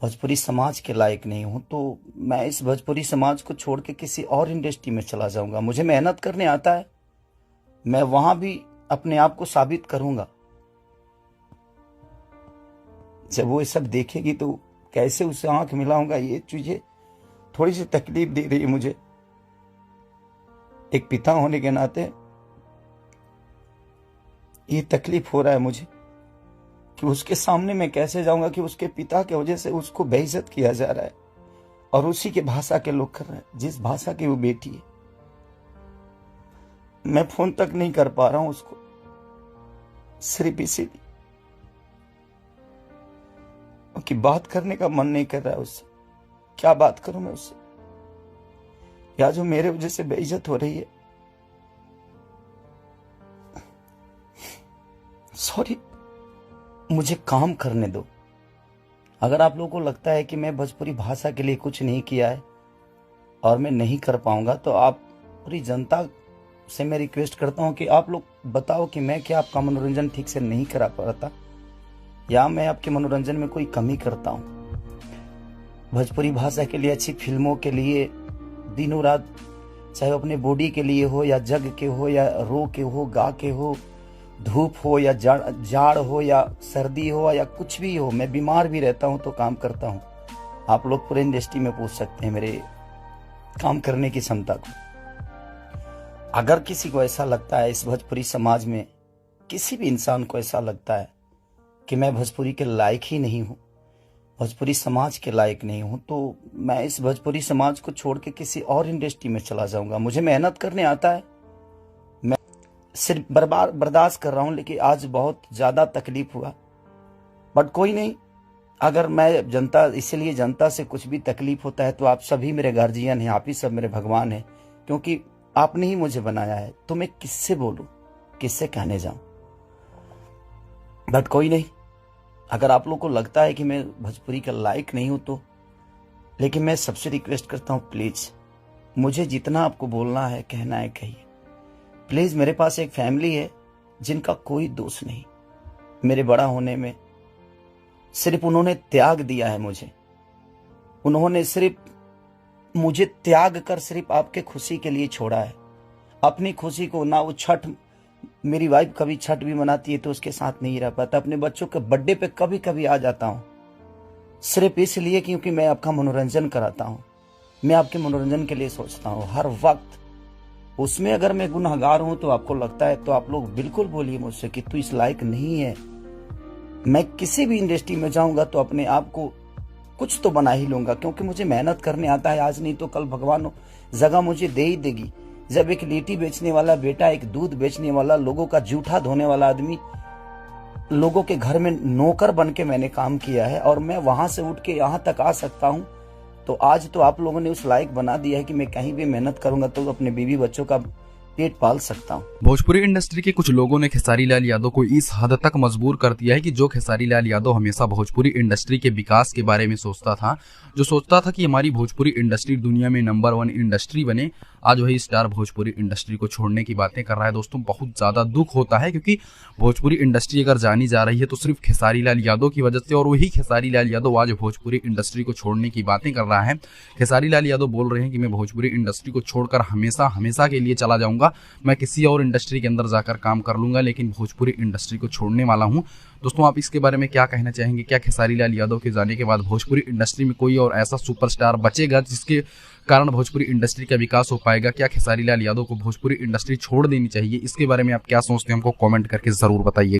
भोजपुरी समाज के लायक नहीं हूँ, तो मैं इस भोजपुरी समाज को छोड़ के किसी और इंडस्ट्री में चला जाऊंगा। मुझे मेहनत करने आता है, मैं वहां भी अपने आप को साबित करूंगा। जब वो ये सब देखेगी तो कैसे उससे आंख मिलाऊंगा, ये चीजें थोड़ी सी तकलीफ दे रही है मुझे। एक पिता होने के नाते ये तकलीफ हो रहा है मुझे कि उसके सामने मैं कैसे जाऊंगा कि उसके पिता की वजह से उसको बेइज्जत किया जा रहा है और उसी के भाषा के लोग कर रहे हैं, जिस भाषा की वो बेटी है। मैं फोन तक नहीं कर पा रहा हूं उसको, सिर्फ इसीलिए कि बात करने का मन नहीं कर रहा है उससे। क्या बात करूं मैं उससे, या जो मेरे वजह से बेइज्जत हो रही है। सॉरी, मुझे काम करने दो। अगर आप लोगों को लगता है कि मैं भोजपुरी भाषा के लिए कुछ नहीं किया है और मैं नहीं कर पाऊंगा, तो आप पूरी जनता से मैं रिक्वेस्ट करता हूं कि आप लोग बताओ कि मैं क्या आपका मनोरंजन ठीक से नहीं करा पाता या मैं आपके मनोरंजन में कोई कमी करता हूं। भोजपुरी भाषा के लिए, अच्छी फिल्मों के लिए दिनों रात, चाहे अपने बॉडी के लिए हो या जग के हो या रो के हो, गा के हो, धूप हो या जाड़ हो या सर्दी हो या कुछ भी हो, मैं बीमार भी रहता हूं तो काम करता हूं। आप लोग पूरे इंडस्ट्री में पूछ सकते हैं मेरे काम करने की क्षमता को। अगर किसी को ऐसा लगता है, इस भोजपुरी समाज में किसी भी इंसान को ऐसा लगता है कि मैं भोजपुरी के लायक ही नहीं हूं, भोजपुरी समाज के लायक नहीं हूं, तो मैं इस भोजपुरी समाज को छोड़ के किसी और इंडस्ट्री में चला जाऊंगा। मुझे मेहनत करने आता है, मैं सिर्फ बर्दाश्त कर रहा हूं, लेकिन आज बहुत ज्यादा तकलीफ हुआ। बट कोई नहीं, अगर मैं जनता, इसीलिए जनता से कुछ भी तकलीफ होता है तो आप सभी मेरे गार्जियन हैं, आप ही सब मेरे भगवान हैं, क्योंकि आपने ही मुझे बनाया है। तो मैं किससे बोलूं, किससे कहने जाऊं। बट कोई नहीं, अगर आप लोग को लगता है कि मैं भोजपुरी का लायक नहीं हूं तो, लेकिन मैं सबसे रिक्वेस्ट करता हूं, प्लीज मुझे जितना आपको बोलना है, कहना है, कहिए प्लीज। मेरे पास एक फैमिली है जिनका कोई दोष नहीं मेरे बड़ा होने में। सिर्फ उन्होंने त्याग दिया है मुझे, उन्होंने सिर्फ मुझे त्याग कर सिर्फ आपके खुशी के लिए छोड़ा है। अपनी खुशी को ना, वो छठ, मेरी वाइफ कभी छठ भी मनाती है तो उसके साथ नहीं रह पाता। अपने बच्चों के बर्थडे पे कभी कभी आ जाता हूं, सिर्फ इसलिए क्योंकि मैं आपका मनोरंजन कराता हूं। मैं आपके मनोरंजन के लिए सोचता हूं हर वक्त। उसमें अगर मैं गुनहगार हूं तो आपको लगता है तो आप लोग बिल्कुल बोलिए मुझसे कि तू इस लायक नहीं है। मैं किसी भी इंडस्ट्री में जाऊंगा तो अपने आप को कुछ तो बना ही लूंगा, क्योंकि मुझे मेहनत करने आता है। आज नहीं तो कल भगवान जगह मुझे दे ही देगी। जब एक लिट्टी बेचने वाला बेटा, एक दूध बेचने वाला, लोगों का जूठा धोने वाला आदमी, लोगों के घर में नौकर बन के मैंने काम किया है और मैं वहां से उठ के यहाँ तक आ सकता हूँ, तो आज तो आप लोगों ने उस लायक बना दिया है कि मैं कहीं भी मेहनत करूंगा तो अपने बीवी बच्चों का पेट पाल सकता हूँ। भोजपुरी इंडस्ट्री के कुछ लोगों ने खेसारी लाल यादव को इस हद तक मजबूर कर दिया है कि जो खेसारी लाल यादव हमेशा भोजपुरी इंडस्ट्री के विकास के बारे में सोचता था, जो सोचता था कि हमारी भोजपुरी इंडस्ट्री दुनिया में नंबर 1 इंडस्ट्री बने, आज वही स्टार भोजपुरी इंडस्ट्री को छोड़ने की बातें कर रहा है। दोस्तों, बहुत ज्यादा दुख होता है, क्योंकि भोजपुरी इंडस्ट्री अगर जानी जा रही है तो सिर्फ खेसारी लाल यादव की वजह से, और वही खेसारी लाल यादव आज भोजपुरी इंडस्ट्री को छोड़ने की बातें कर रहा है। खेसारी लाल यादव बोल रहे हैं कि मैं भोजपुरी इंडस्ट्री को छोड़कर हमेशा हमेशा के लिए चला जाऊंगा, मैं किसी और इंडस्ट्री के अंदर जाकर काम कर लूंगा, लेकिन भोजपुरी इंडस्ट्री को छोड़ने वाला हूं। दोस्तों, आप इसके बारे में क्या कहना चाहेंगे? क्या खेसारी लाल यादव के जाने के बाद भोजपुरी इंडस्ट्री में कोई और ऐसा सुपरस्टार बचेगा जिसके कारण भोजपुरी इंडस्ट्री का विकास हो पाएगा? क्या खेसारी लाल यादव को भोजपुरी इंडस्ट्री छोड़ देनी चाहिए? इसके बारे में आप क्या सोचते हैं, हमको कमेंट करके जरूर बताइए।